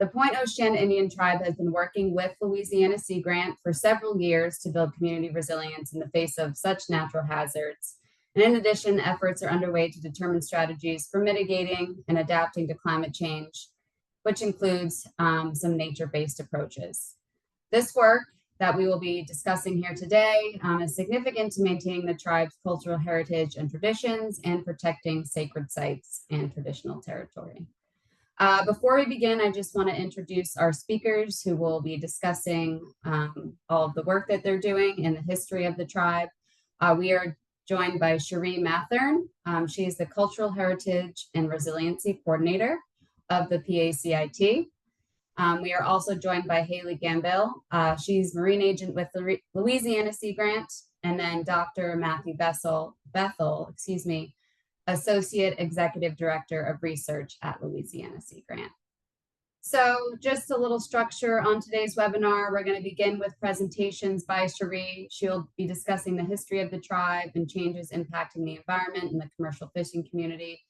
The Pointe-au-Chien Indian tribe has been working with Louisiana Sea Grant for several years to build community resilience in the face of such natural hazards. And in addition, efforts are underway to determine strategies for mitigating and adapting to climate change, which includes some nature-based approaches. This work that we will be discussing here today is significant to maintaining the tribe's cultural heritage and traditions and protecting sacred sites and traditional territory. Before we begin, I just want to introduce our speakers who will be discussing all of the work that they're doing and the history of the tribe. We are joined by Cherie Matherne. She is the Cultural Heritage and Resiliency Coordinator of the PACIT. We are also joined by Haley Gambill. She's Marine Agent with the Louisiana Sea Grant, and then Dr. Matthew Bethel, Associate Executive Director of Research at Louisiana Sea Grant. So just a little structure on today's webinar. We're going to begin with presentations by Cherie. She'll be discussing the history of the tribe and changes impacting the environment and the commercial fishing community.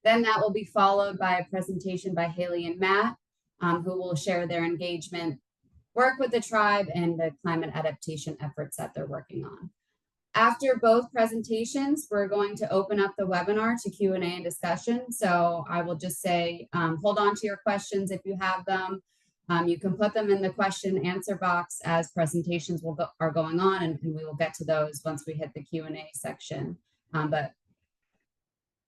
Then that will be followed by a presentation by Haley and Matt, who will share their engagement, work with the tribe, and the climate adaptation efforts that they're working on. After both presentations, we're going to open up the webinar to Q&A and discussion. So I will just say, hold on to your questions if you have them. You can put them in the question and answer box as presentations are going on, and we will get to those once we hit the Q&A section. But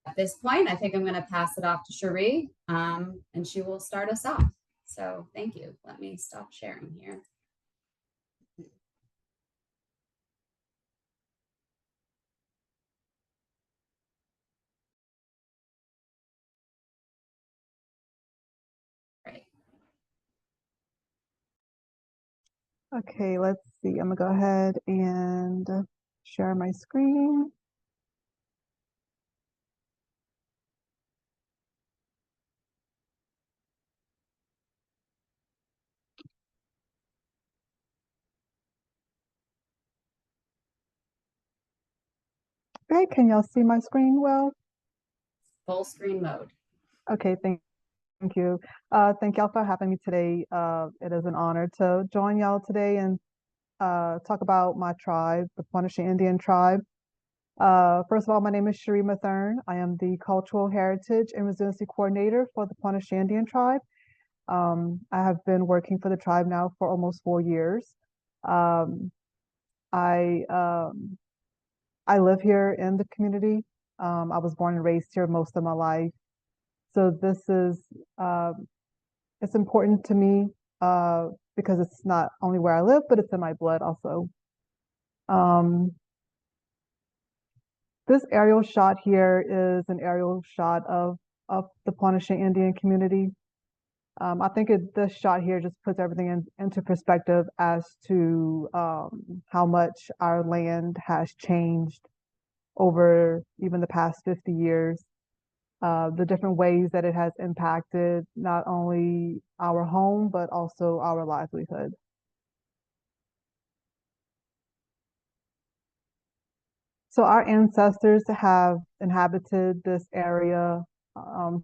at this point, I think I'm going to pass it off to Cherie, and she will start us off. So thank you. Let me stop sharing here. Great. Okay, let's see. I'm gonna go ahead and share my screen. Okay, can y'all see my screen well? Full screen mode. Okay, thank you. Thank y'all for having me today. It is an honor to join y'all today and talk about my tribe, the Pointe-au-Chien Indian tribe. First of all, my name is Cherie Matherne. I am the Cultural Heritage and Resiliency Coordinator for the Pointe-au-Chien Indian tribe. I have been working for the tribe now for almost 4 years. I live here in the community. I was born and raised here most of my life. So this is, it's important to me because it's not only where I live, but it's in my blood also. This aerial shot here is an aerial shot of the Pointe-au-Chien Indian community. I think this shot here just puts everything into perspective as to how much our land has changed over even the past 50 years. The different ways that it has impacted not only our home, but also our livelihood. So our ancestors have inhabited this area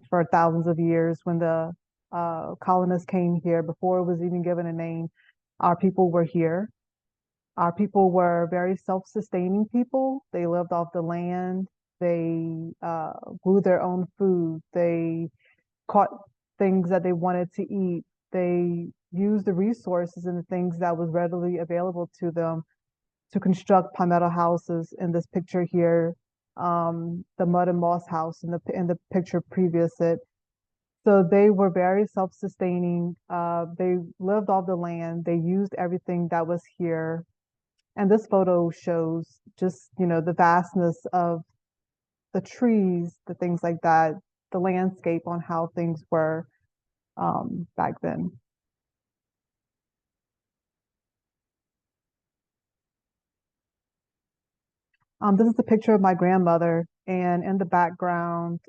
for thousands of years. When the colonists came here, before it was even given a name, our people were here. Our people were very self-sustaining people. They lived off the land. They grew their own food. They caught things that they wanted to eat. They used the resources and the things that was readily available to them to construct palmetto houses. In this picture here, the mud and moss house in the picture previous it. So they were very self-sustaining. They lived off the land. They used everything that was here. And this photo shows just, the vastness of the trees, the things like that, the landscape on how things were back then. This is a picture of my grandmother, and in the background,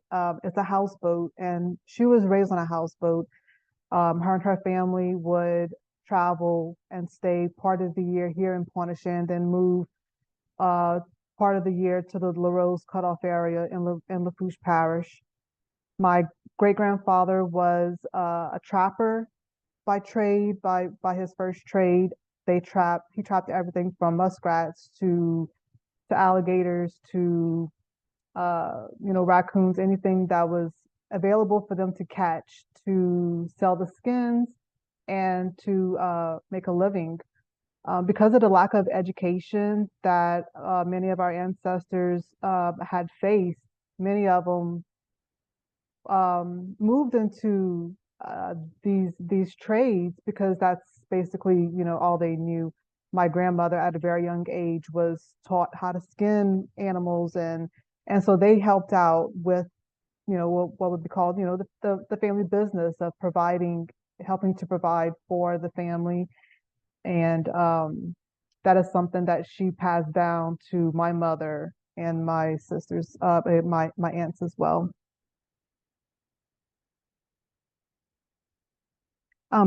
it's a houseboat, and she was raised on a houseboat. Her and her family would travel and stay part of the year here in Pointe-au-Chien, then move part of the year to the LaRose Cutoff area in Lafourche Parish. My great-grandfather was a trapper by trade, by his first trade, he trapped everything from muskrats to alligators to raccoons, anything that was available for them to catch, to sell the skins and to make a living. Because of the lack of education that many of our ancestors had faced, many of them moved into these trades because that's basically all they knew. My grandmother at a very young age was taught how to skin animals, and so they helped out with what would be called the family business of helping to provide for the family. And that is something that she passed down to my mother and my sisters, my aunts as well.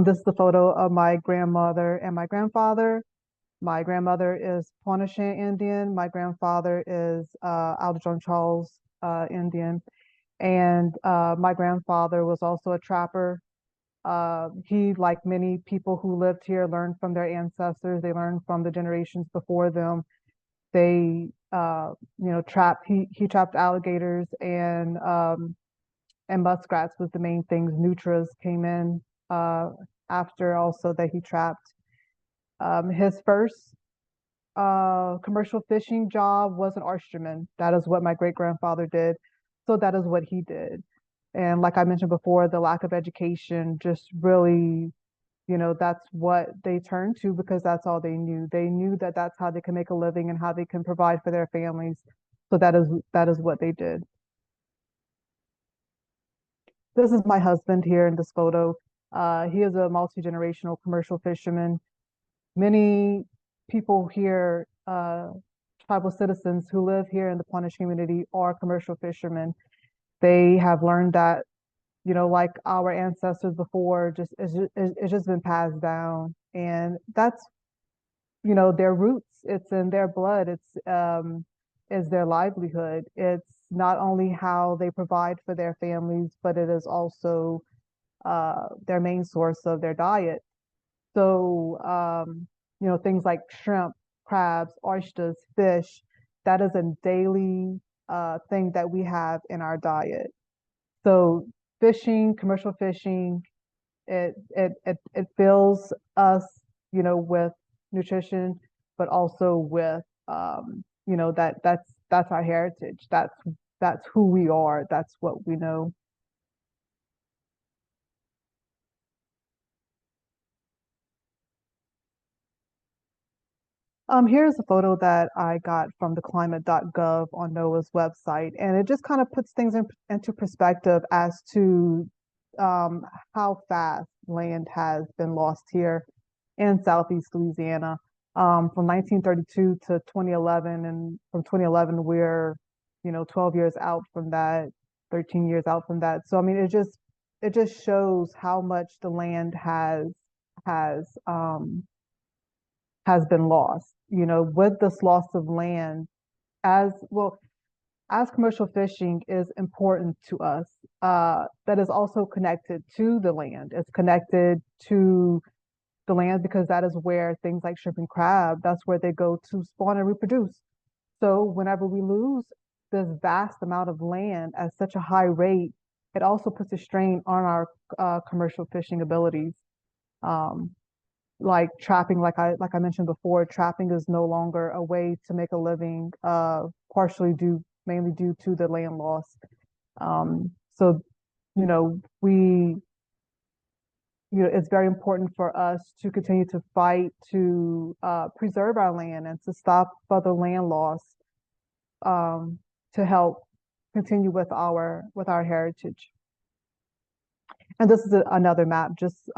This is the photo of my grandmother and my grandfather. My grandmother is Pointe-au-Chien Indian. My grandfather is Alder Charles Indian. And my grandfather was also a trapper. He, like many people who lived here, learned from their ancestors. They learned from the generations before them. They, trapped. He trapped alligators and muskrats was the main things. Nutras came in after also that he trapped. His first commercial fishing job was an oysterman. That is what my great grandfather did. So that is what he did. And like I mentioned before, the lack of education just really, that's what they turned to because that's all they knew. They knew that that's how they can make a living and how they can provide for their families. So that is what they did. This is my husband here in this photo. He is a multi-generational commercial fisherman. Many people here, tribal citizens who live here in the Pointe-au-Chien community are commercial fishermen. They have learned that, like our ancestors before, it's just been passed down. And that's, their roots. It's in their blood. It's their livelihood. It's not only how they provide for their families, but it is also their main source of their diet. So, things like shrimp, crabs, oysters, fish, that is a daily thing that we have in our diet. So fishing, commercial fishing, it fills us, with nutrition, but also with that's our heritage. That's who we are. That's what we know. Here's a photo that I got from the climate.gov on NOAA's website, and it just kind of puts things into perspective as to how fast land has been lost here in Southeast Louisiana. From 1932 to 2011, and from 2011, we're 12 years out from that, 13 years out from that. So I mean, it just shows how much the land has um, has been lost. With this loss of land, as well as commercial fishing is important to us, that is also connected to the land. It's connected to the land because that is where things like shrimp and crab, that's where they go to spawn and reproduce. So whenever we lose this vast amount of land at such a high rate, it also puts a strain on our commercial fishing abilities. Um, like trapping, like I mentioned before, trapping is no longer a way to make a living, mainly due to the land loss. So, we, it's very important for us to continue to fight to preserve our land and to stop further land loss, to help continue with our heritage. And this is another map just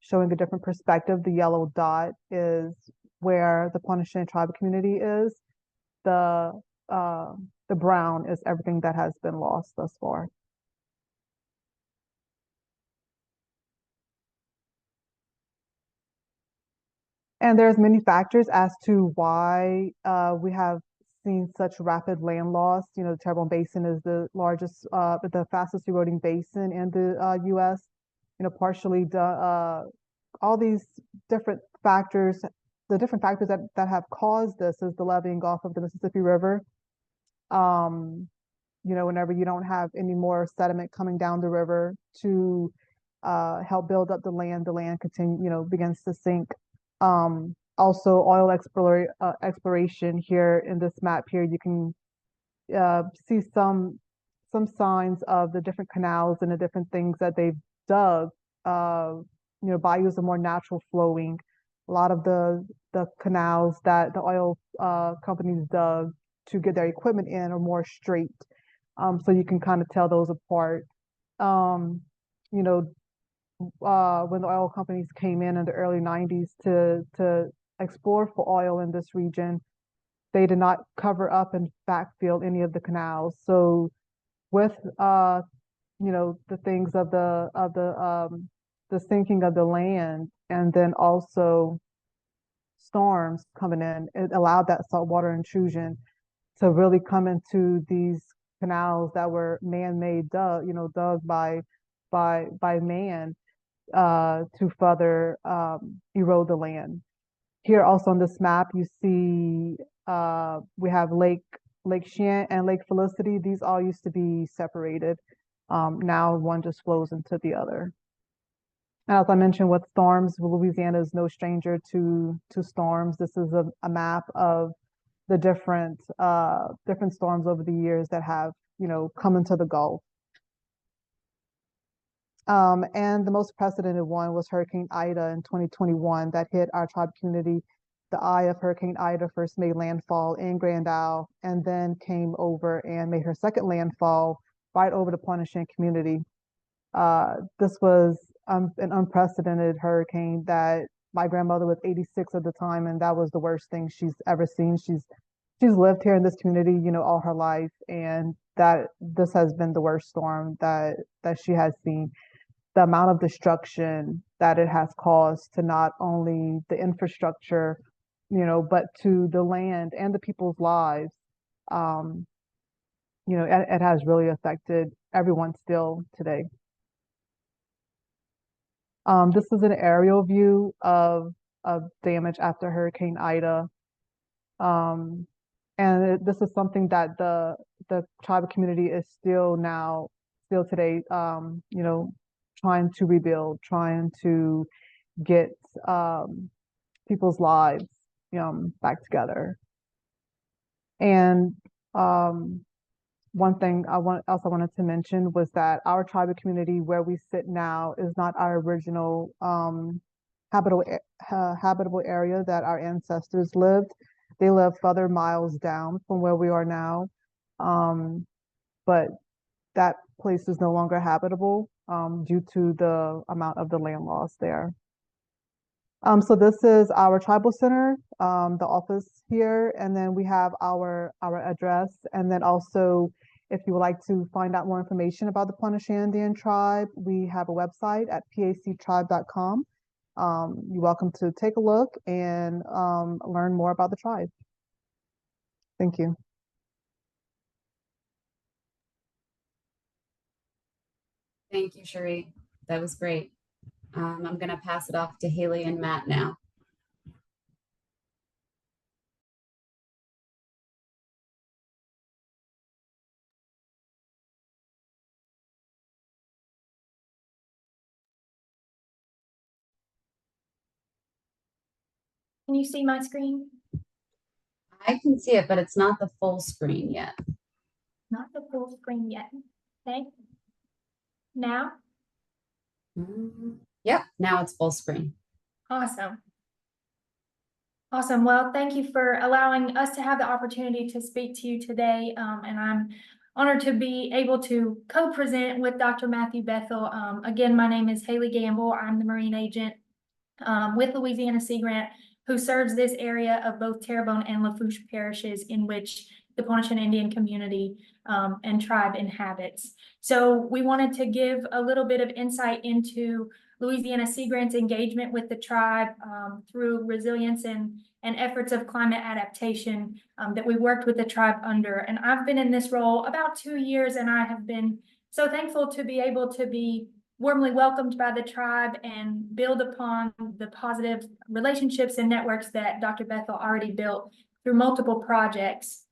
showing a different perspective. The yellow dot is where the Pointe-au-Chien tribal community is. The brown is everything that has been lost thus far. And there's many factors as to why we have seen such rapid land loss. The Terrebonne Basin is the fastest eroding basin in the U.S. Partially all these different factors, the different factors that have caused this is the leveeing off of the Mississippi River. Whenever you don't have any more sediment coming down the river to help build up the land begins to sink. Also, oil exploration here in this map here, you can see some signs of the different canals and the different things that they've dug. Bayous are more natural flowing. A lot of the canals that the oil companies dug to get their equipment in are more straight. So you can kind of tell those apart. When the oil companies came in the early 90s to explore for oil in this region, they did not cover up and backfill any of the canals. So with the things of the sinking of the land, and then also storms coming in, it allowed that saltwater intrusion to really come into these canals that were man-made, dug by man to further erode the land. Here also on this map, you see we have Lake Chien and Lake Felicity. These all used to be separated. Now one just flows into the other. As I mentioned, with storms, Louisiana is no stranger to storms. This is a map of the different storms over the years that have come into the Gulf. And the most precedented one was Hurricane Ida in 2021 that hit our tribe community. The eye of Hurricane Ida first made landfall in Grand Isle and then came over and made her second landfall right over the Pointe-au-Chien community. This was an unprecedented hurricane that my grandmother was 86 at the time, and that was the worst thing she's ever seen. She's lived here in this community, all her life, and that this has been the worst storm that she has seen. The amount of destruction that it has caused to not only the infrastructure, but to the land and the people's lives, it has really affected everyone still today. This is an aerial view of damage after Hurricane Ida. And this is something that the tribal community is still today, trying to rebuild, trying to get people's lives back together. And one thing I wanted to mention was that our tribal community, where we sit now, is not our original habitable area that our ancestors lived. They live further miles down from where we are now, but that place is no longer habitable due to the amount of the land loss there. So this is our tribal center, the office here, and then we have our address. And then also, if you would like to find out more information about the Pointe-au-Chien Indian tribe, we have a website at pactribe.com. You're welcome to take a look and learn more about the tribe. Thank you. Thank you, Cherie. That was great. I'm going to pass it off to Haley and Matt now. Can you see my screen? I can see it, but it's not the full screen yet. Not the full screen yet. Okay. Now? Yep, now it's full screen. Awesome. Awesome. Well, thank you for allowing us to have the opportunity to speak to you today. And I'm honored to be able to co-present with Dr. Matthew Bethel. Again, my name is Haley Gambill. I'm the Marine agent with Louisiana Sea Grant, who serves this area of both Terrebonne and Lafourche parishes in which the Pointe-au-Chien Indian community and tribe inhabits. So we wanted to give a little bit of insight into Louisiana Sea Grant's engagement with the tribe through resilience and efforts of climate adaptation that we worked with the tribe under. And I've been in this role about 2 years, and I have been so thankful to be able to be warmly welcomed by the tribe and build upon the positive relationships and networks that Dr. Bethel already built through multiple projects.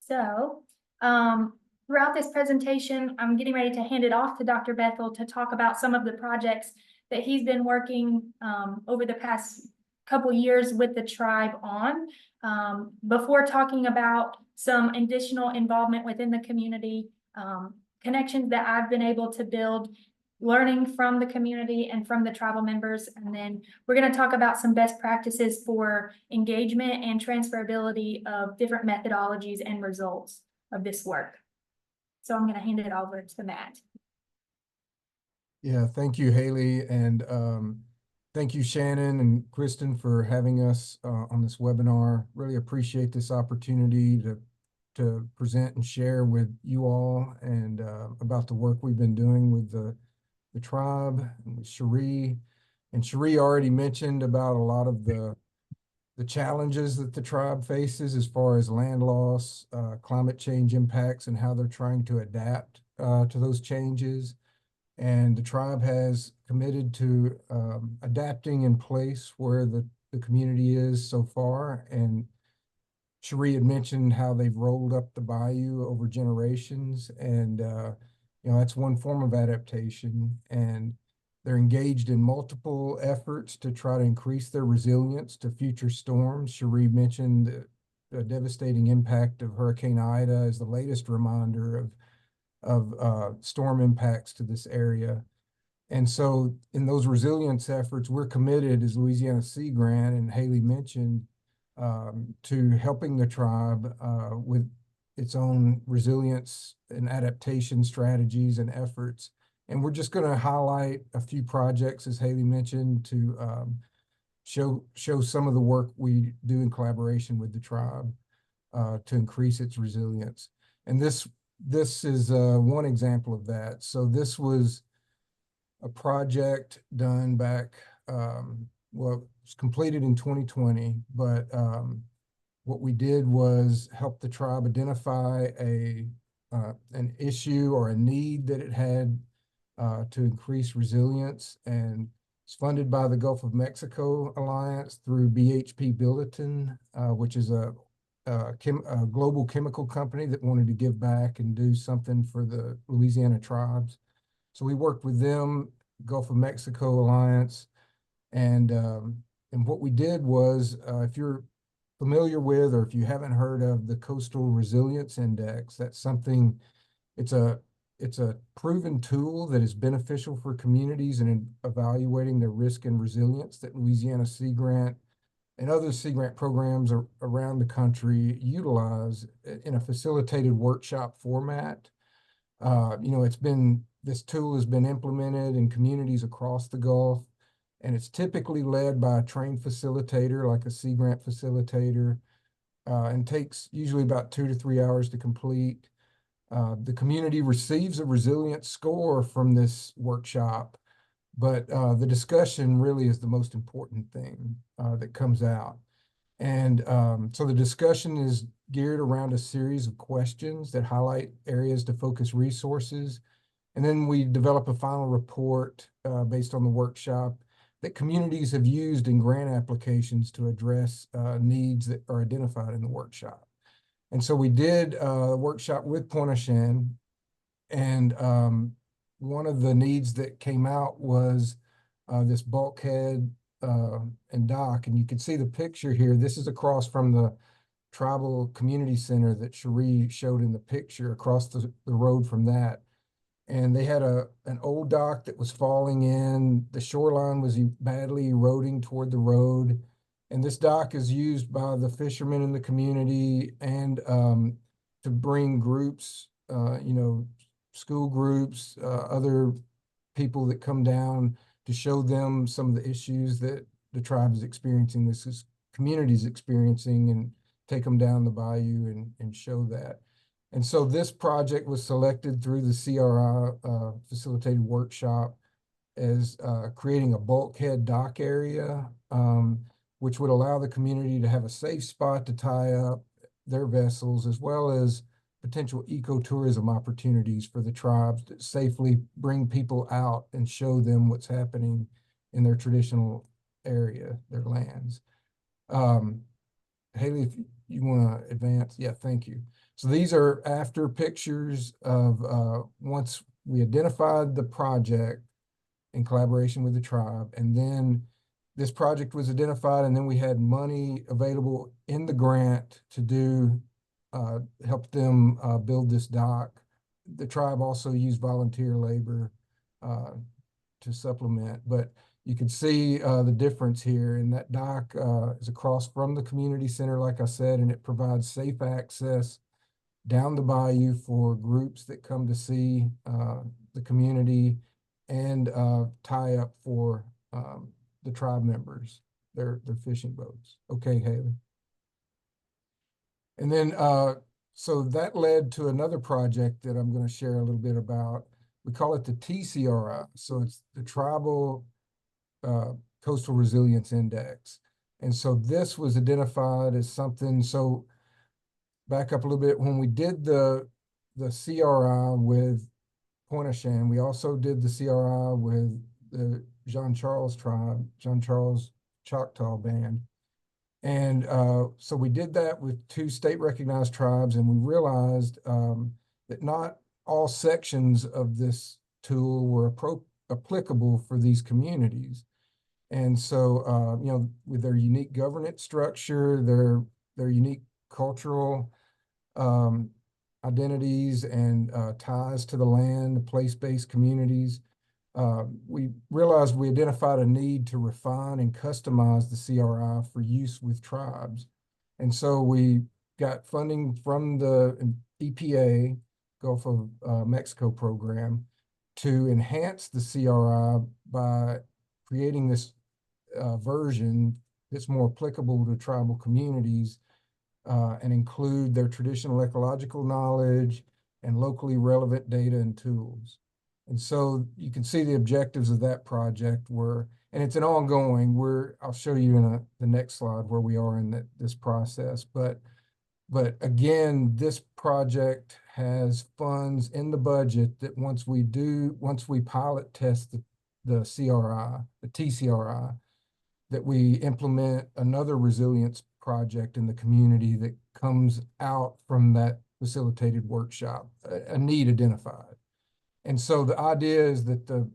So, throughout this presentation, I'm getting ready to hand it off to Dr. Bethel to talk about some of the projects that he's been working over the past couple years with the tribe on. Before talking about some additional involvement within the community, connections that I've been able to build, learning from the community and from the tribal members. And then we're going to talk about some best practices for engagement and transferability of different methodologies and results of this work. So I'm going to hand it over to Matt. Yeah, thank you, Haley, and thank you, Shannon and Kristen, for having us on this webinar. Really appreciate this opportunity to present and share with you all and about the work we've been doing with the tribe and with Cherie. And Cherie already mentioned about a lot of the challenges that the tribe faces as far as land loss, climate change impacts, and how they're trying to adapt to those changes. And the tribe has committed to adapting in place where the community is so far. And Cherie had mentioned how they've rolled up the bayou over generations, and that's one form of adaptation. And they're engaged in multiple efforts to try to increase their resilience to future storms. Cherie mentioned the devastating impact of Hurricane Ida as the latest reminder of storm impacts to this area. And so in those resilience efforts, we're committed as Louisiana Sea Grant, and Haley mentioned, to helping the tribe with its own resilience and adaptation strategies and efforts. And we're just going to highlight a few projects, as Haley mentioned, to show some of the work we do in collaboration with the tribe to increase its resilience. And this is one example of that. So this was a project done back, well, it was completed in 2020, but what we did was help the tribe identify an issue or a need that it had to increase resilience, and it's funded by the Gulf of Mexico Alliance through BHP Billiton, which is a global chemical company that wanted to give back and do something for the Louisiana tribes. So we worked with them, Gulf of Mexico Alliance, and what we did was, if you're familiar with, or if you haven't heard of the Coastal Resilience Index, that's something, it's a proven tool that is beneficial for communities in evaluating their risk and resilience that Louisiana Sea Grant and other Sea Grant programs around the country utilize in a facilitated workshop format. This tool has been implemented in communities across the Gulf, and it's typically led by a trained facilitator, like a Sea Grant facilitator, and takes usually about 2 to 3 hours to complete. The community receives a resilience score from this workshop, but the discussion really is the most important thing that comes out. And so the discussion is geared around a series of questions that highlight areas to focus resources. And then we develop a final report based on the workshop that communities have used in grant applications to address needs that are identified in the workshop. And so we did a workshop with Pointe-au-Chien, and one of the needs that came out was this bulkhead and dock. And you can see the picture here. This is across from the tribal community center that Cherie showed in the picture, across the road from that. And they had an old dock that was falling in. The shoreline was badly eroding toward the road. And this dock is used by the fishermen in the community and to bring groups, school groups, other people that come down to show them some of the issues that the tribe is experiencing, this community is experiencing, and take them down the bayou and show that. And so this project was selected through the CRI facilitated workshop as creating a bulkhead dock area, which would allow the community to have a safe spot to tie up their vessels, as well as potential ecotourism opportunities for the tribes to safely bring people out and show them what's happening in their traditional area, their lands. Haley, if you want to advance, yeah, thank you. So these are after pictures of once we identified the project in collaboration with the tribe, and then this project was identified, and then we had money available in the grant to do help them build this dock. The tribe also used volunteer labor to supplement, but you can see the difference here. And that dock is across from the community center, like I said, and it provides safe access down the bayou for groups that come to see the community, and tie up for the tribe members, their fishing boats. Okay, Haley. And then, so that led to another project that I'm going to share a little bit about. We call it the TCRI. So it's the Tribal Coastal Resilience Index. And so this was identified as something, so back up a little bit, when we did the CRI with Pointe-au-Chien, we also did the CRI with the Jean Charles tribe, Jean Charles Choctaw Band. And so we did that with 2 state recognized tribes, and we realized that not all sections of this tool were applicable for these communities. And so, you know, with their unique governance structure, their unique cultural identities and ties to the land, the place-based communities, we realized we identified a need to refine and customize the CRI for use with tribes. And so we got funding from the EPA, Gulf of Mexico program, to enhance the CRI by creating this version that's more applicable to tribal communities and include their traditional ecological knowledge and locally relevant data and tools. And so you can see the objectives of that project were, and it's an ongoing, I'll show you in the next slide where we are in this process. But again, this project has funds in the budget that once we pilot test the CRI, the TCRI, that we implement another resilience project in the community that comes out from that facilitated workshop, a need identified. And so the idea is that the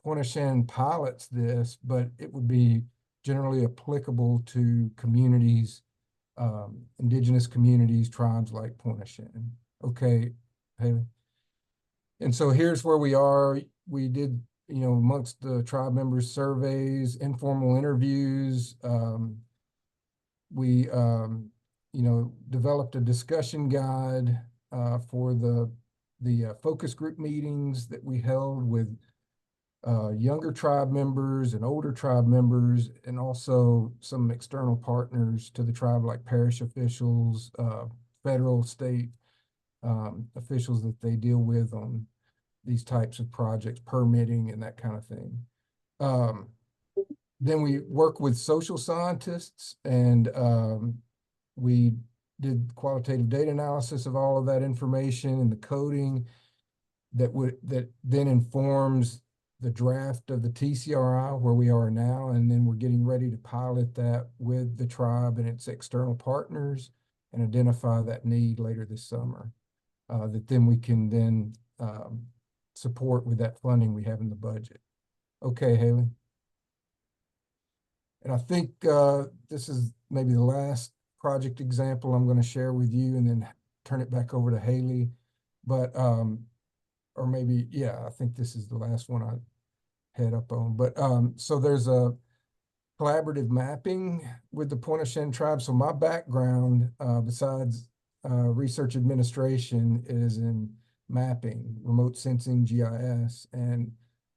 Pointe-au-Chien pilots this, but it would be generally applicable to communities, indigenous communities, tribes like Pointe-au-Chien. Okay, Haley. And so here's where we are. We did, you know, amongst the tribe members, surveys, informal interviews. We, you know, developed a discussion guide for the focus group meetings that we held with younger tribe members and older tribe members, and also some external partners to the tribe, like parish officials, federal, state officials that they deal with on these types of projects, permitting and that kind of thing. Then we work with social scientists, and we did qualitative data analysis of all of that information and the coding that then informs the draft of the TCRI where we are now. And then we're getting ready to pilot that with the tribe and its external partners and identify that need later this summer, that then we can then support with that funding we have in the budget. Okay, Haley. And I think this is maybe the last project example I'm going to share with you, and then turn it back over to Haley. But, or maybe, yeah, I think this is the last one I head up on. But so there's a collaborative mapping with the Pointe-au-Chien tribe. So my background, besides research administration, is in mapping, remote sensing, GIS. And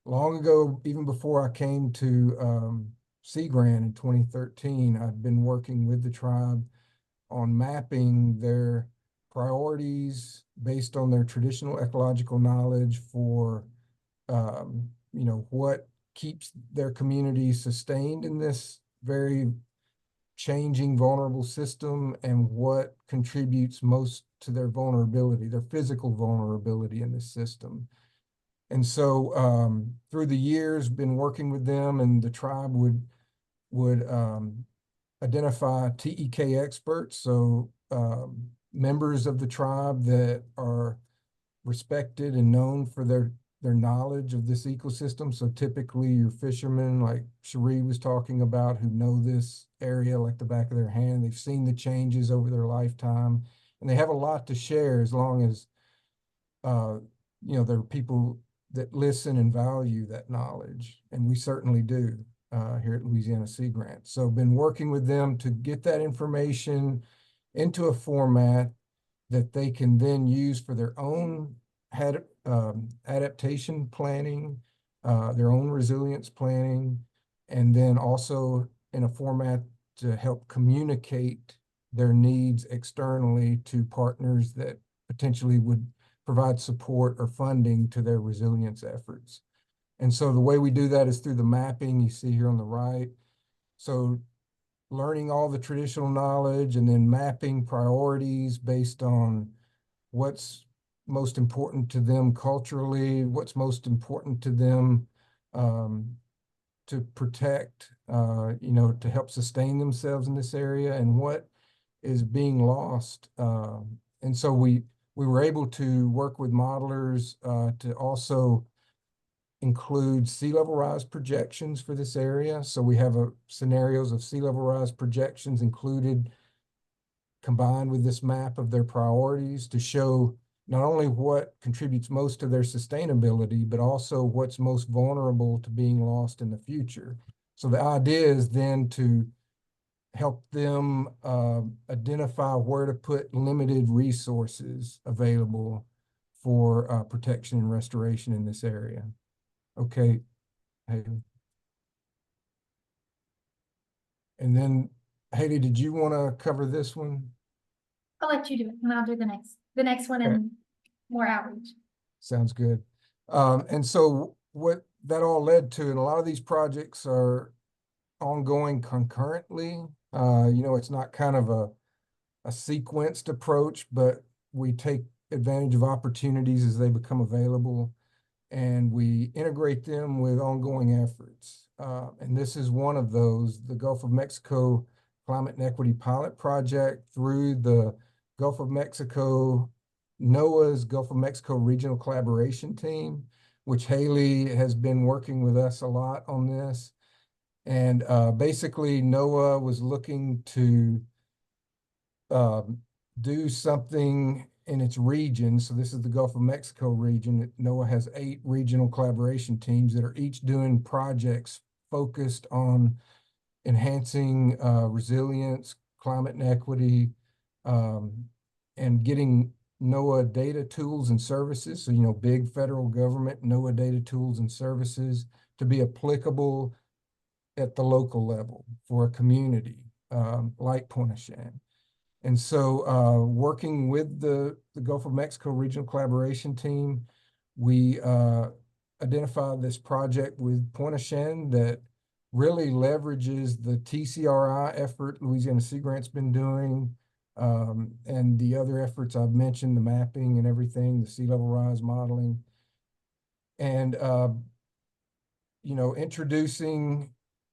long ago, even before I came to Sea Grant in 2013, I've been working with the tribe on mapping their priorities based on their traditional ecological knowledge for, you know, what keeps their community sustained in this very changing, vulnerable system, and what contributes most to their vulnerability, their physical vulnerability in this system. And so through the years, been working with them, and the tribe would identify TEK experts, so members of the tribe that are respected and known for their knowledge of this ecosystem. So typically your fishermen, like Cherie was talking about, who know this area like the back of their hand. They've seen the changes over their lifetime, and they have a lot to share, as long as there are people that listen and value that knowledge, and we certainly do here at Louisiana Sea Grant. So been working with them to get that information into a format that they can then use for their own adaptation planning, their own resilience planning, and then also in a format to help communicate their needs externally to partners that potentially would provide support or funding to their resilience efforts. And so the way we do that is through the mapping you see here on the right. So learning all the traditional knowledge and then mapping priorities based on what's most important to them culturally, what's most important to them to protect, to help sustain themselves in this area, and what is being lost. And so we were able to work with modelers to also include sea level rise projections for this area. So we have scenarios of sea level rise projections included, combined with this map of their priorities, to show not only what contributes most to their sustainability, but also what's most vulnerable to being lost in the future. So the idea is then to help them identify where to put limited resources available for protection and restoration in this area. Okay, Haley. And then, Haley, did you want to cover this one? I'll let you do it, and I'll do the next one, and more outreach. Sounds good. And so what that all led to, and a lot of these projects are ongoing concurrently. It's not kind of a sequenced approach, but we take advantage of opportunities as they become available, and we integrate them with ongoing efforts. And this is one of those, the Gulf of Mexico Climate and Equity Pilot Project, through the Gulf of Mexico, NOAA's Gulf of Mexico Regional Collaboration Team, which Haley has been working with us a lot on this. And basically NOAA was looking to do something in its region. So this is the Gulf of Mexico region. NOAA has 8 regional collaboration teams that are each doing projects focused on enhancing resilience, climate and equity, and getting NOAA data tools and services. So, big federal government NOAA data tools and services to be applicable at the local level for a community like Pointe-au-Chien. And so working with the Gulf of Mexico Regional Collaboration Team, we identified this project with Pointe-au-Chien that really leverages the TCRI effort Louisiana Sea Grant's been doing, and the other efforts I've mentioned, the mapping and everything, the sea level rise modeling, and introducing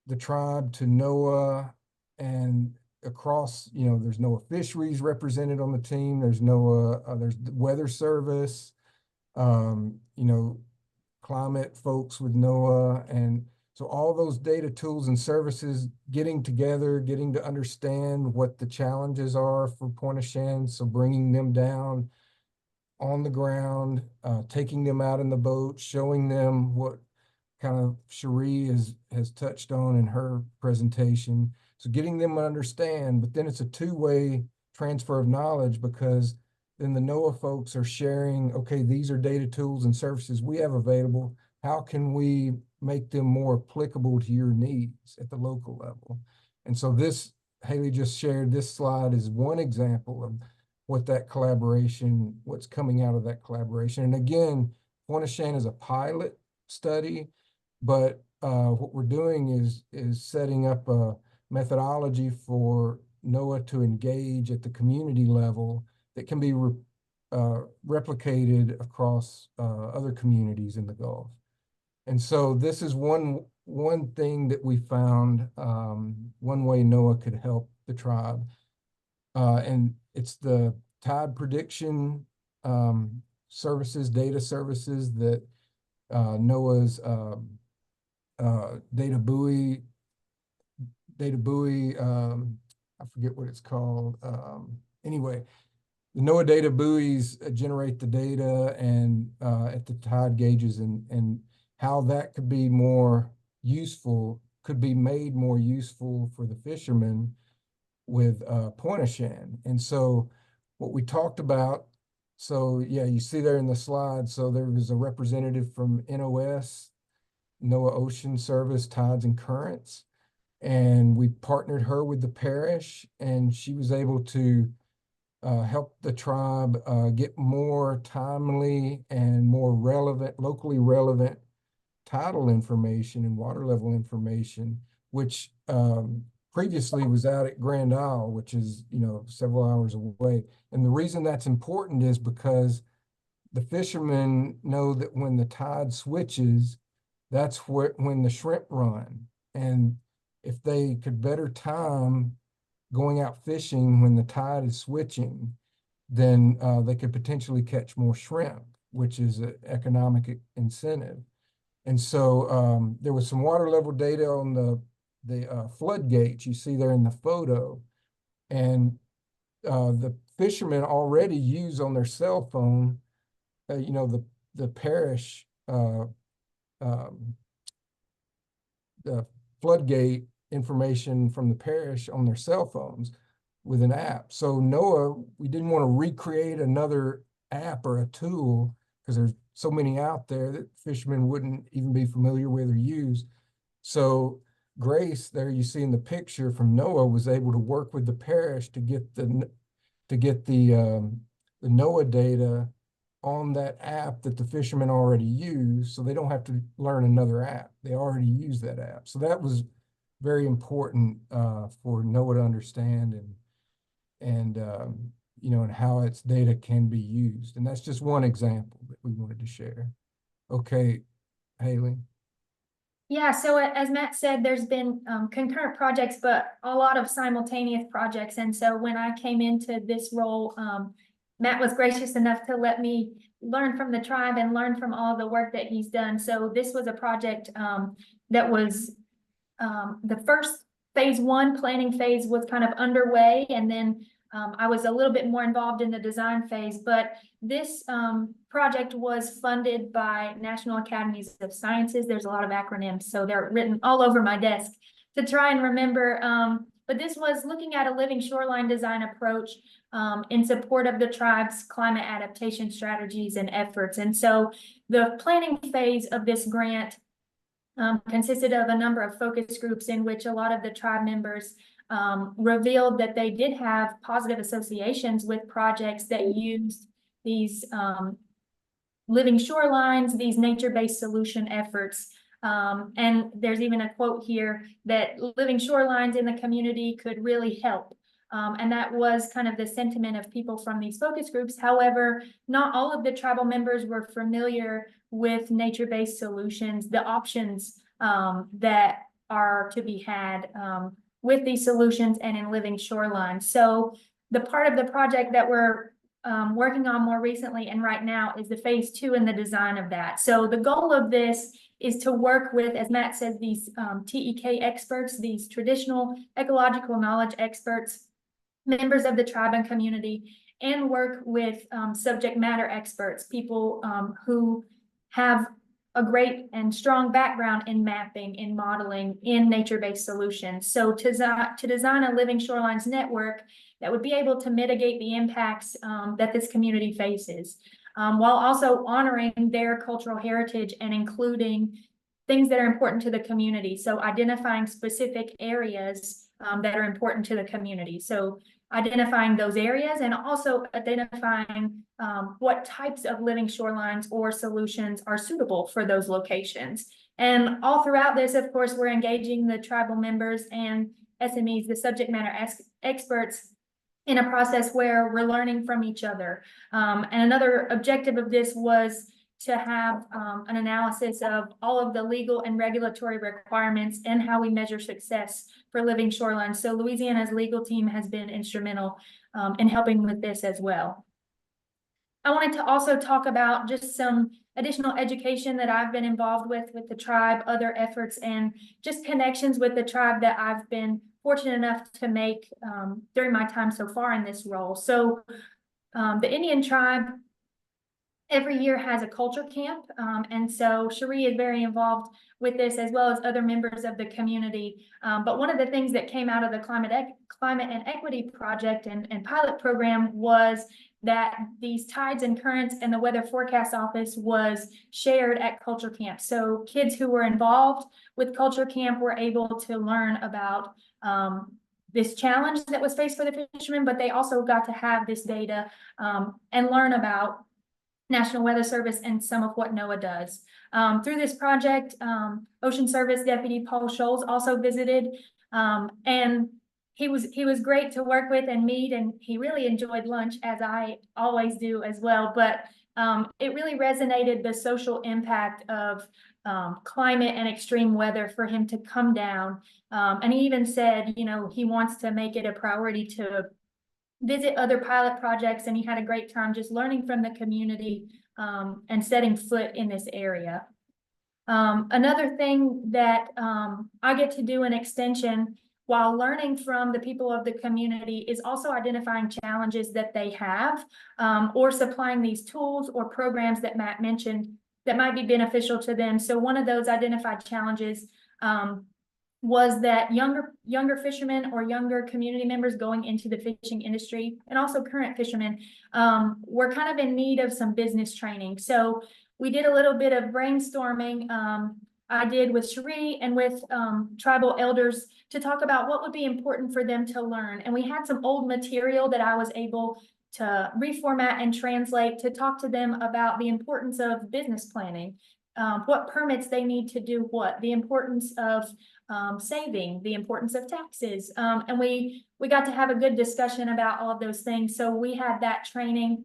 the tribe to NOAA, and across, there's NOAA fisheries represented on the team. There's NOAA, there's the Weather Service, climate folks with NOAA. And so all those data tools and services getting together, getting to understand what the challenges are for Pointe-au-Chien. So bringing them down on the ground, taking them out in the boat, showing them what kind of Cherie has touched on in her presentation. So getting them to understand, but then it's a two-way transfer of knowledge, because then the NOAA folks are sharing, okay, these are data tools and services we have available. How can we make them more applicable to your needs at the local level? And so this, Haley just shared this slide, is one example of what that collaboration, what's coming out of that collaboration. And again, Pointe-au-Chien is a pilot study, but what we're doing is setting up a methodology for NOAA to engage at the community level that can be replicated across other communities in the Gulf. And so this is one thing that we found, one way NOAA could help the tribe. And it's the tide prediction services, data services that NOAA's data buoy, I forget what it's called. Anyway, the NOAA data buoys generate the data and at the tide gauges, and how that could be more useful, could be made more useful for the fishermen with Pointe-au-Chien. And so what we talked about, so yeah, you see there in the slide, so there was a representative from NOS, NOAA Ocean Service, Tides and Currents, and we partnered her with the parish, and she was able to help the tribe get more timely and more relevant, locally relevant tidal information and water level information, which previously was out at Grand Isle, which is, several hours away. And the reason that's important is because the fishermen know that when the tide switches, that's when the shrimp run. And if they could better time going out fishing when the tide is switching, then they could potentially catch more shrimp, which is an economic incentive. And so there was some water level data on the floodgates you see there in the photo. And the fishermen already use on their cell phone, the parish, the floodgate information from the parish on their cell phones with an app. So NOAA, we didn't want to recreate another app or a tool because there's so many out there that fishermen wouldn't even be familiar with or use. So Grace, there you see in the picture from NOAA, was able to work with the parish to get the NOAA data on that app that the fishermen already use, so they don't have to learn another app. They already use that app. So that was very important for NOAA to understand and how its data can be used. And that's just one example that we wanted to share. Okay, Haley. Yeah, so as Matt said, there's been concurrent projects, but a lot of simultaneous projects. And so when I came into this role, Matt was gracious enough to let me learn from the tribe and learn from all the work that he's done. So this was a project that was the first phase one planning phase was kind of underway, and then I was a little bit more involved in the design phase, but this project was funded by National Academies of Sciences. There's a lot of acronyms, so they're written all over my desk to try and remember. But this was looking at a living shoreline design approach in support of the tribe's climate adaptation strategies and efforts. And so the planning phase of this grant consisted of a number of focus groups in which a lot of the tribe members revealed that they did have positive associations with projects that used these living shorelines, these nature-based solution efforts. And there's even a quote here that living shorelines in the community could really help. And that was kind of the sentiment of people from these focus groups. However, not all of the tribal members were familiar with nature-based solutions, the options that are to be had with these solutions and in living shorelines. So the part of the project that we're working on more recently and right now is the phase two and the design of that. So the goal of this is to work with, as Matt says, these TEK experts, these traditional ecological knowledge experts, members of the tribe and community, and work with subject matter experts, people who have a great and strong background in mapping, in modeling, in nature-based solutions. So to design a living shorelines network that would be able to mitigate the impacts that this community faces, while also honoring their cultural heritage and including things that are important to the community. So identifying specific areas that are important to the community. So identifying those areas and also identifying what types of living shorelines or solutions are suitable for those locations. And all throughout this, of course, we're engaging the tribal members and SMEs, the subject matter experts, in a process where we're learning from each other. And another objective of this was to have an analysis of all of the legal and regulatory requirements and how we measure success for living shoreline. So Louisiana's legal team has been instrumental in helping with this as well. I wanted to also talk about just some additional education that I've been involved with the tribe, other efforts, and just connections with the tribe that I've been fortunate enough to make during my time so far in this role. So the Indian tribe every year has a culture camp, and so Cherie is very involved with this, as well as other members of the community. But one of the things that came out of the Climate and Equity Project and pilot program was that these tides and currents and the Weather Forecast Office was shared at culture camp. So kids who were involved with culture camp were able to learn about this challenge that was faced for the fishermen, but they also got to have this data and learn about National Weather Service and some of what NOAA does. Through this project, Ocean Service Deputy Paul Scholes also visited, and he was great to work with and meet, and he really enjoyed lunch, as I always do as well. But it really resonated, the social impact of climate and extreme weather, for him to come down. And he even said, you know, he wants to make it a priority to visit other pilot projects, and he had a great time just learning from the community and setting foot in this area. Another thing that I get to do in extension while learning from the people of the community is also identifying challenges that they have, or supplying these tools or programs that Matt mentioned that might be beneficial to them. So one of those identified challenges was that younger fishermen or younger community members going into the fishing industry, and also current fishermen, were kind of in need of some business training. So we did a little bit of brainstorming. I did with Cherie and with tribal elders to talk about what would be important for them to learn. And we had some old material that I was able to reformat and translate to talk to them about the importance of business planning, what permits they need to do what, the importance of saving, the importance of taxes. And we got to have a good discussion about all of those things. So we had that training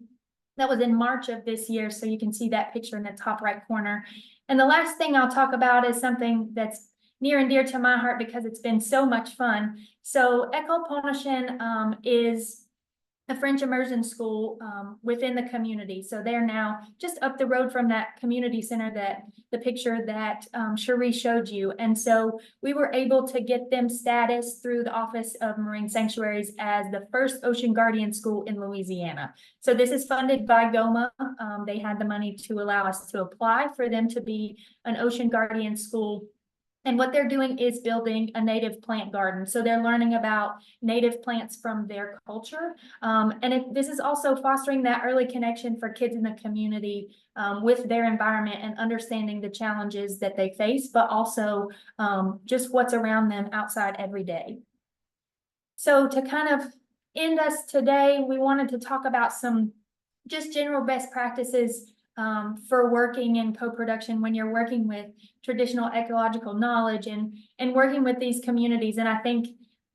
that was in March of this year. So you can see that picture in the top right corner. And the last thing I'll talk about is something that's near and dear to my heart because it's been so much fun. So Pointe-au-Chien is a French immersion school within the community. So they're now just up the road from that community center, that the picture that Cherie showed you. And so we were able to get them status through the Office of Marine Sanctuaries as the first Ocean Guardian school in Louisiana. So this is funded by GOMA. They had the money to allow us to apply for them to be an Ocean Guardian school. And what they're doing is building a native plant garden. So they're learning about native plants from their culture. This is also fostering that early connection for kids in the community with their environment and understanding the challenges that they face, but also just what's around them outside every day. So to kind of end us today, we wanted to talk about some just general best practices for working in co-production when you're working with traditional ecological knowledge and working with these communities. And I think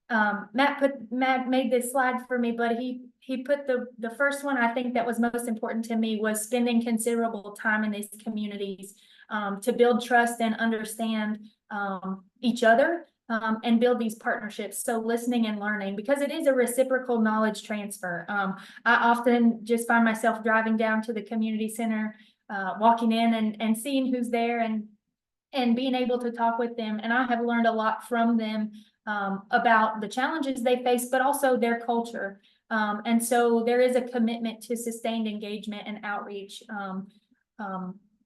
Matt made this slide for me, but he put the first one I think that was most important to me was spending considerable time in these communities to build trust and understand each other and build these partnerships. So listening and learning, because it is a reciprocal knowledge transfer. I often just find myself driving down to the community center, walking in and seeing who's there and being able to talk with them. And I have learned a lot from them about the challenges they face, but also their culture. And so there is a commitment to sustained engagement and outreach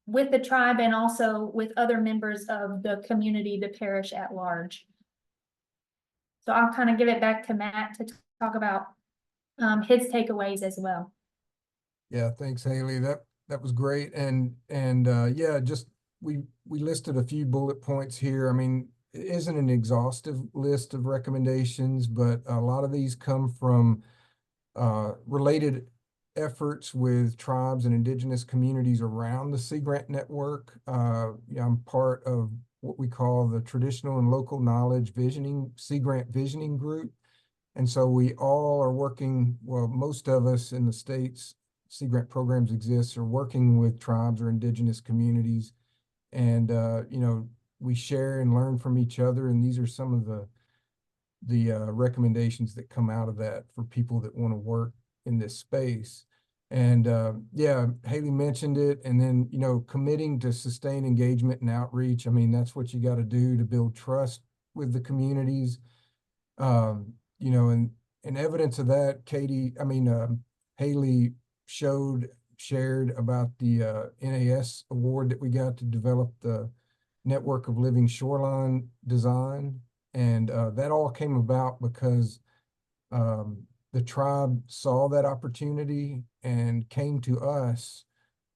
with the tribe and also with other members of the community, the parish at large. So I'll kind of give it back to Matt to talk about his takeaways as well. Yeah, thanks, Haley. That was great. And yeah, just we listed a few bullet points here. I mean, it isn't an exhaustive list of recommendations, but a lot of these come from related efforts with tribes and indigenous communities around the Sea Grant network. I'm part of what we call the Traditional and Local Knowledge Sea Grant Visioning Group. And so we all are working, well, most of us in the states, Sea Grant programs exist, are working with tribes or indigenous communities. And, you know, we share and learn from each other. And these are some of the recommendations that come out of that for people that want to work in this space. And yeah, Haley mentioned it. And then, you know, committing to sustain engagement and outreach. I mean, that's what you got to do to build trust with the communities. You know, and evidence of that, Haley shared about the NAS award that we got to develop the network of living shoreline design. And that all came about because the tribe saw that opportunity and came to us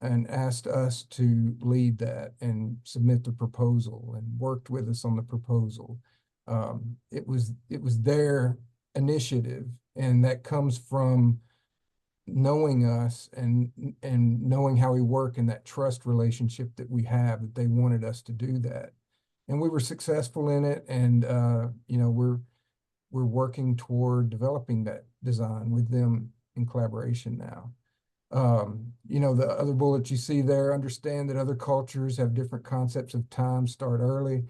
and asked us to lead that and submit the proposal and worked with us on the proposal. It was their initiative, and that comes from knowing us and knowing how we work and that trust relationship that we have, that they wanted us to do that. And we were successful in it. And, you know, we're working toward developing that design with them in collaboration now. You know, the other bullet you see there, understand that other cultures have different concepts of time, start early.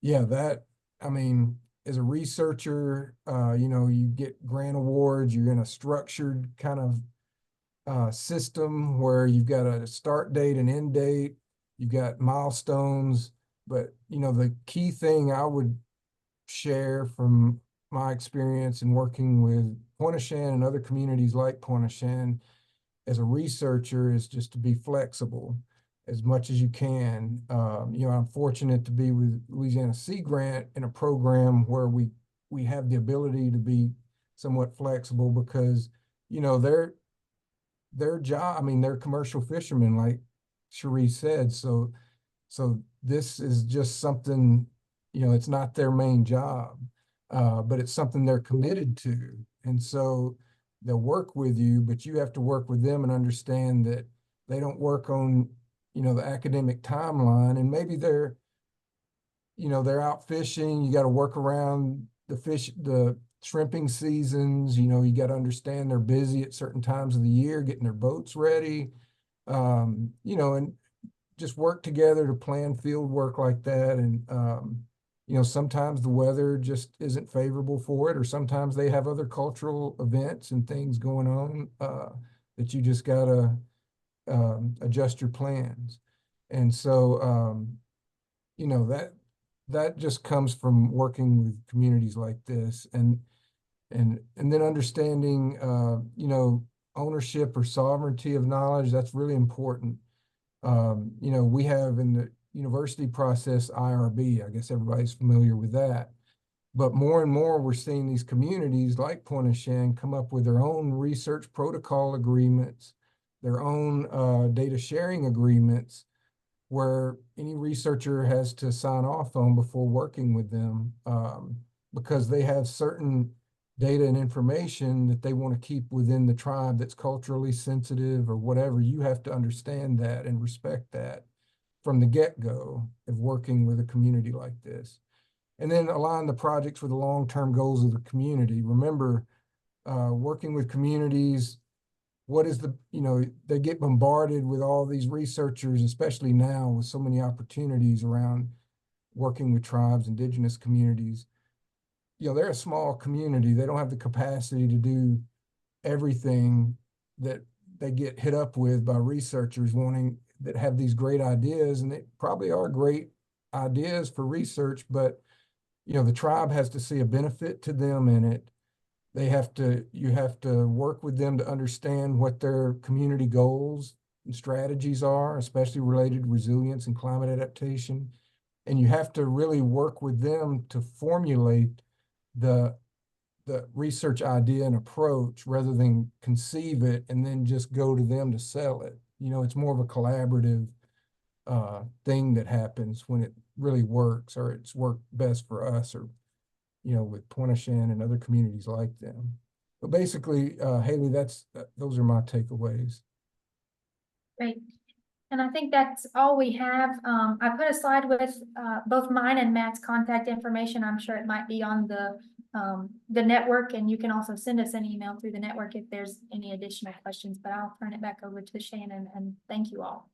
Yeah, that, I mean, as a researcher, you know, you get grant awards, you're in a structured kind of system where you've got a start date and end date, you've got milestones. But, you know, the key thing I would share from my experience in working with Pointe-au-Chien and other communities like Pointe-au-Chien as a researcher is just to be flexible as much as you can. You know, I'm fortunate to be with Louisiana Sea Grant in a program where we have the ability to be somewhat flexible because, you know, their job, I mean, they're commercial fishermen, like Cherie said. So this is just something, you know, it's not their main job, but it's something they're committed to. And so they'll work with you, but you have to work with them and understand that they don't work on, you know, the academic timeline. And maybe they're, you know, they're out fishing. You got to work around the shrimping seasons. You know, you got to understand they're busy at certain times of the year, getting their boats ready, you know, and just work together to plan field work like that. And, you know, sometimes the weather just isn't favorable for it, or sometimes they have other cultural events and things going on that you just got to adjust your plans. And so, you know, that just comes from working with communities like this, and then understanding, you know, ownership or sovereignty of knowledge. That's really important. You know, we have in the university process IRB. I guess everybody's familiar with that. But more and more, we're seeing these communities like Pointe-au-Chien come up with their own research protocol agreements, their own data sharing agreements, where any researcher has to sign off on before working with them, because they have certain data and information that they want to keep within the tribe that's culturally sensitive or whatever. You have to understand that and respect that from the get-go of working with a community like this. And then align the projects with the long-term goals of the community. Remember, working with communities, what is the, you know, they get bombarded with all these researchers, especially now with so many opportunities around working with tribes, indigenous communities. You know, they're a small community. They don't have the capacity to do everything that they get hit up with by researchers that have these great ideas, and they probably are great ideas for research, but, you know, the tribe has to see a benefit to them in it. You have to work with them to understand what their community goals and strategies are, especially related to resilience and climate adaptation. And you have to really work with them to formulate the research idea and approach rather than conceive it and then just go to them to sell it. You know, it's more of a collaborative thing that happens when it really works, or it's worked best for us, or, you know, with Pointe-au-Chien and other communities like them. But basically, Haley, those are my takeaways. Great. And I think that's all we have. I put a slide with both mine and Matt's contact information. I'm sure it might be on the the network, and you can also send us an email through the network if there's any additional questions, but I'll turn it back over to Shannon, and thank you all.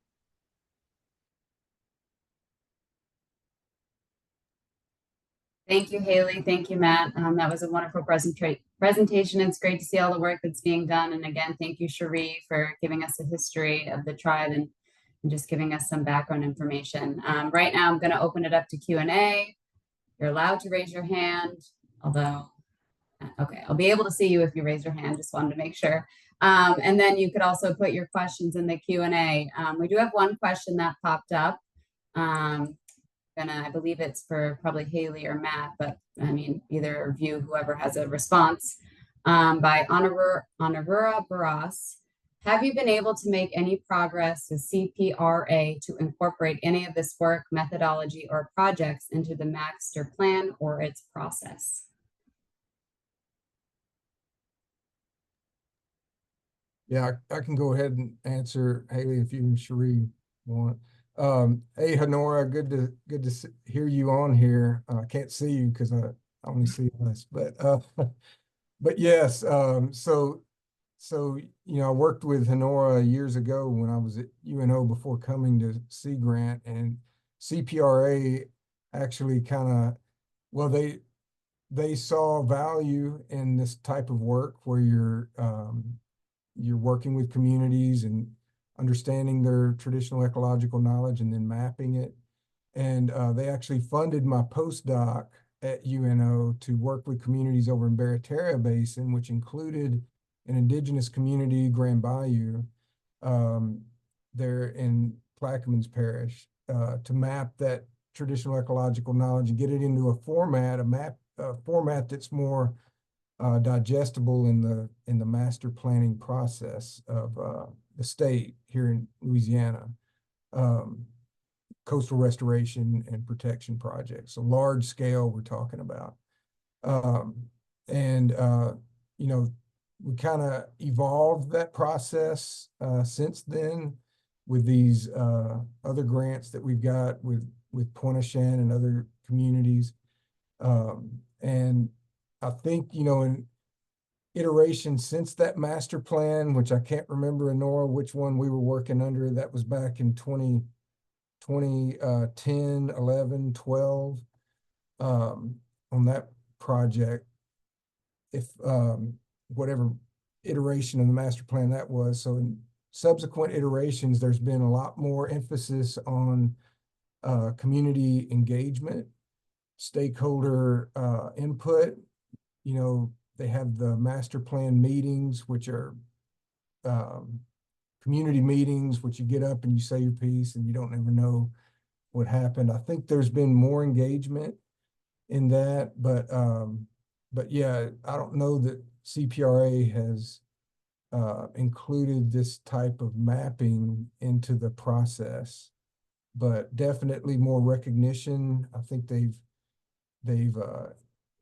Thank you, Haley. Thank you, Matt. That was a wonderful presentation. It's great to see all the work that's being done. And again, thank you, Cherie, for giving us a history of the tribe and just giving us some background information. Right now, I'm going to open it up to Q&A. You're allowed to raise your hand, although, okay, I'll be able to see you if you raise your hand. Just wanted to make sure. And then you could also put your questions in the Q&A. We do have one question that popped up. I believe it's for probably Haley or Matt, but I mean, either of you, whoever has a response, by Honorura Barras. Have you been able to make any progress with CPRA to incorporate any of this work, methodology, or projects into the master plan or its process? Yeah, I can go ahead and answer, Haley, if you and Cherie want. Hey, Honora, good to hear you on here. I can't see you because I only see us, but yes. So you know, I worked with Honora years ago when I was at UNO before coming to Sea Grant, and CPRA actually well, they saw value in this type of work where you're working with communities and understanding their traditional ecological knowledge and then mapping it. And they actually funded my postdoc at UNO to work with communities over in Barataria Basin, which included an indigenous community, Grand Bayou, there in Plaquemines Parish, to map that traditional ecological knowledge and get it into a format that's more digestible in the master planning process of the state here in Louisiana, coastal restoration and protection projects. So large scale we're talking about. You know, we kind of evolved that process since then with these other grants that we've got with Pointe-au-Chien and other communities. And I think, you know, in iteration since that master plan, which I can't remember, Nora, which one we were working under, that was back in 2010, 11, 12, on that project. If whatever iteration of the master plan that was. So in subsequent iterations, there's been a lot more emphasis on community engagement, stakeholder input. You know, they have the master plan meetings, which are community meetings, which you get up and you say your piece and you don't ever know what happened. I think there's been more engagement in that, but yeah, I don't know that CPRA has included this type of mapping into the process, but definitely more recognition. I think they've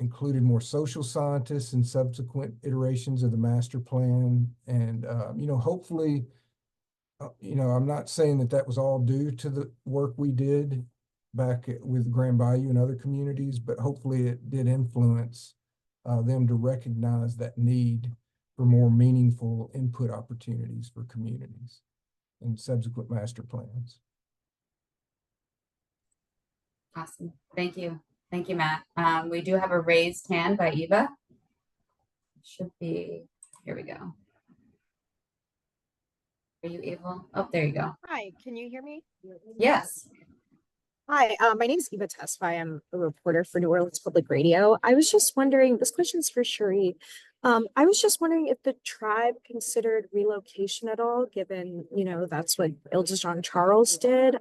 included more social scientists in subsequent iterations of the master plan. And, you know, hopefully, you know, I'm not saying that was all due to the work we did back with Grand Bayou and other communities, but hopefully it did influence them to recognize that need for more meaningful input opportunities for communities in subsequent master plans. Awesome. Thank you. Thank you, Matt. We do have a raised hand by Eva. Should be, here we go. Are you able? Oh, there you go. Hi, can you hear me? Yes. Hi, my name is Eva Tesfaye. I'm a reporter for New Orleans Public Radio. I was just wondering, this question's for Cherie. I was just wondering if the tribe considered relocation at all, given, you know, that's what Ilja Jean Charles did.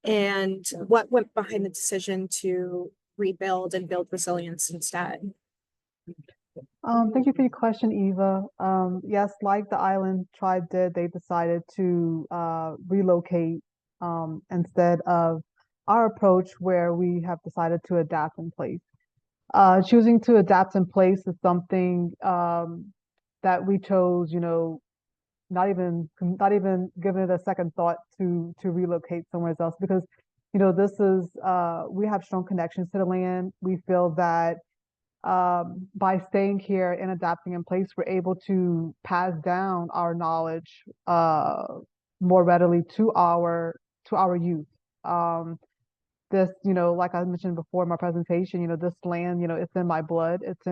And what went behind the decision to rebuild and build resilience instead? Thank you for your question, Eva. Yes, like the island tribe did, they decided to relocate instead of our approach where we have decided to adapt in place. Choosing to adapt in place is something that we chose, you know, not even giving it a second thought to relocate somewhere else, because, you know, this is we have strong connections to the land. We feel that by staying here and adapting in place, we're able to pass down our knowledge more readily to our youth. This, like I mentioned before in my presentation, this land, it's in my blood. It's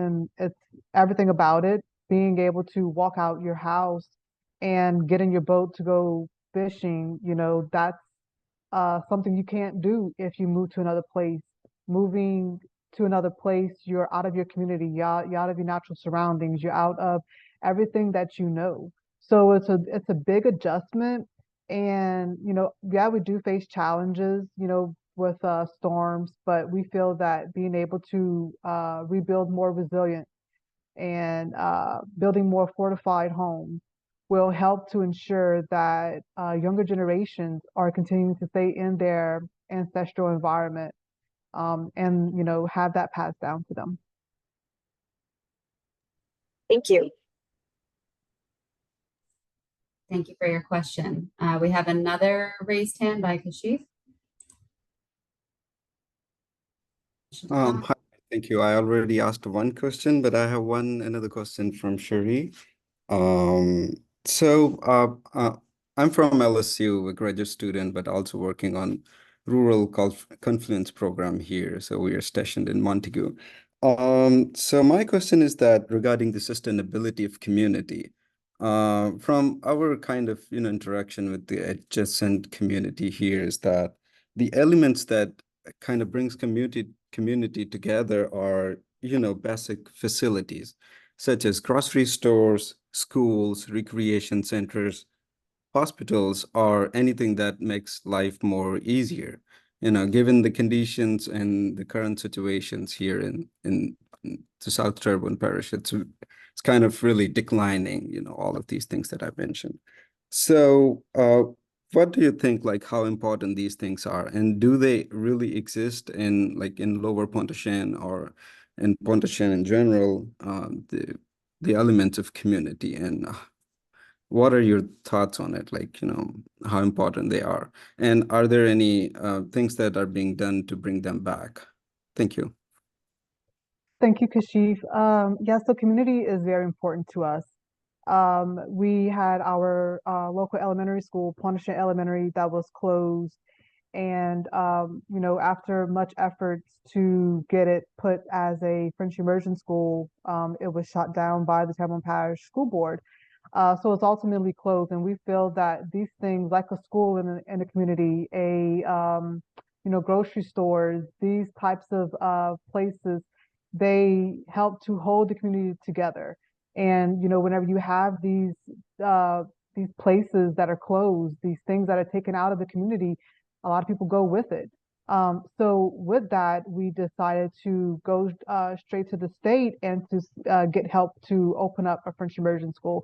everything about it. Being able to walk out your house and get in your boat to go fishing, that's something you can't do if you move to another place. Moving to another place, you're out of your community, you're out of your natural surroundings, you're out of everything that you know. So it's a big adjustment. And, yeah, we do face challenges, with storms, but we feel that being able to rebuild more resilient and building more fortified homes will help to ensure that younger generations are continuing to stay in their ancestral environment, and have that passed down to them. Thank you. Thank you for your question. We have another raised hand by Kashif. Hi, thank you. I already asked one question, but I have another question from Cherie. I'm from LSU, a graduate student, but also working on rural confluence program here. So we are stationed in Montague. So my question is that regarding the sustainability of community, from our kind of interaction with the adjacent community here, is that the elements that kind of brings community together are basic facilities such as grocery stores, schools, recreation centers, hospitals, or anything that makes life more easier. Given the conditions and the current situations here in the South Turban Parish, it's kind of really declining, all of these things that I've mentioned. So what do you think, like how important these things are, and do they really exist in Lower Pointe-au-Chien or in Pointe-au-Chien in general, the elements of community, and what are your thoughts on it? How important they are, and are there any things that are being done to bring them back? Thank you. Thank you, Kashif. Yes, so community is very important to us. We had our local elementary school, Pointe-au-Chien Elementary, that was closed. And, after much efforts to get it put as a French immersion school, it was shut down by the Terrebonne Parish School Board. So it's ultimately closed. And we feel that these things, like a school in a community, grocery stores, these types of places, they help to hold the community together. And, whenever you have these places that are closed, these things that are taken out of the community, a lot of people go with it. So with that, we decided to go straight to the state and to get help to open up a French immersion school.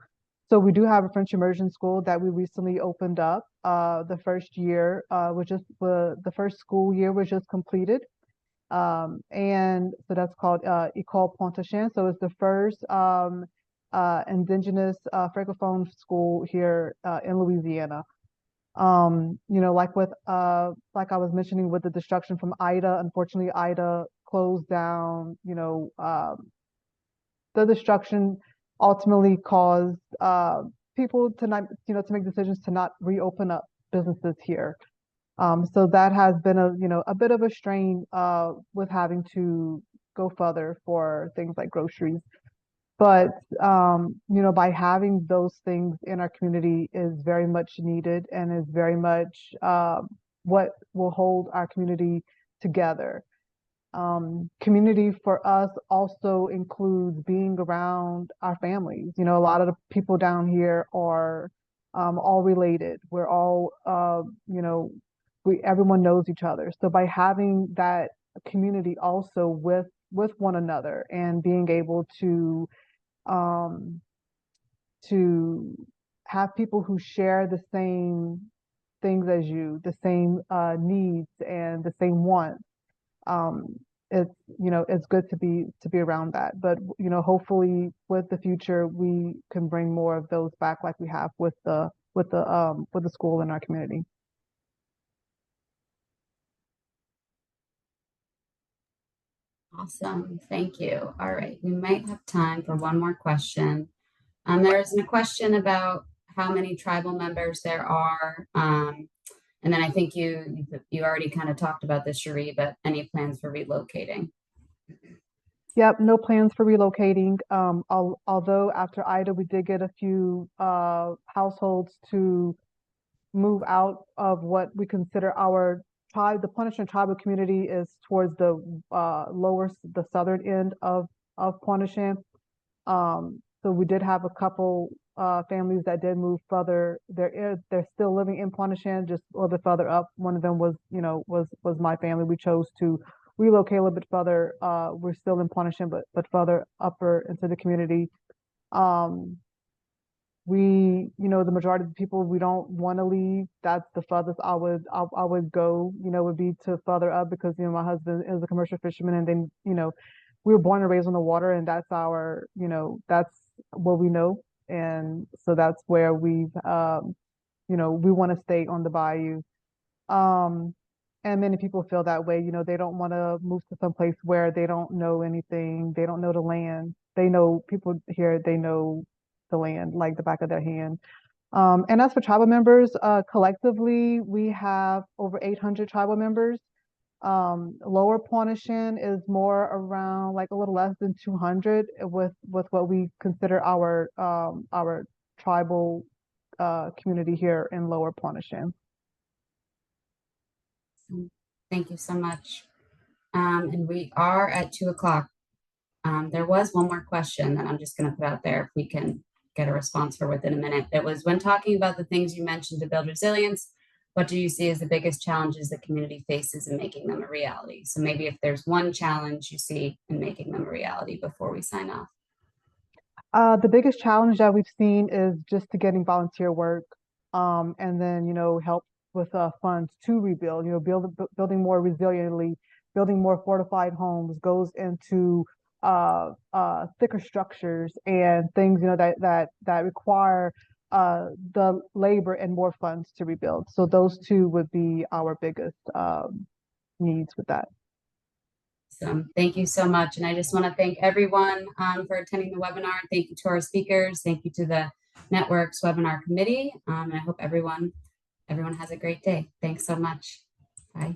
So we do have a French immersion school that we recently opened up. The first year, the first school year was just completed. And so that's called École Pointe-au-Chien. So it's the first indigenous francophone school here in Louisiana. Like I was mentioning with the destruction from Ida, unfortunately Ida closed down. The destruction ultimately caused people to not, to make decisions to not reopen up businesses here. So that has been a bit of a strain with having to go further for things like groceries. But by having those things in our community is very much needed and is very much what will hold our community together. Community for us also includes being around our families. A lot of the people down here are all related. We're all, everyone knows each other. So by having that community also with one another and being able to have people who share the same things as you, the same needs and the same wants, it's good to be around that. But hopefully with the future we can bring more of those back, like we have with the school in our community. Awesome. Thank you. All right. We might have time for one more question. There's a question about how many tribal members there are. And then I think you already kind of talked about this, Cherie, but any plans for relocating? Yep, no plans for relocating. Although after Ida, we did get a few households to move out of what we consider our tribe. The Pointe-au-Chien tribal community is towards the the southern end of Pointe-au-Chien. So we did have a couple families that did move further. They're still living in Pointe-au-Chien, just a little bit further up. One of them was, was my family. We chose to relocate a little bit further. We're still in Pointe-au-Chien, but further upper into the community. The majority of the people, we don't want to leave. That's the furthest I would go, would be to further up, because, my husband is a commercial fisherman, and then, we were born and raised on the water, and that's our, that's what we know. And so that's where we want to stay on the bayou. And many people feel that way. They don't want to move to some place where they don't know anything. They don't know the land. They know people here, they know the land like the back of their hand. And as for tribal members, collectively, we have over 800 tribal members. Lower Pointe-au-Chien is more around like a little less than 200 with what we consider our tribal community here in Lower Pointe-au-Chien. Thank you so much. And we are at 2 o'clock. There was one more question that I'm just going to put out there if we can get a response for within a minute. It was, when talking about the things you mentioned to build resilience, what do you see as the biggest challenges the community faces in making them a reality? So maybe if there's one challenge you see in making them a reality before we sign off. The biggest challenge that we've seen is just to getting volunteer work, and then, help with funds to rebuild, building more resiliently, building more fortified homes goes into thicker structures and things, that require the labor and more funds to rebuild. So those two would be our biggest needs with that. So thank you so much. And I just want to thank everyone for attending the webinar. Thank you to our speakers. Thank you to the network's webinar committee. And I hope everyone has a great day. Thanks so much. Bye.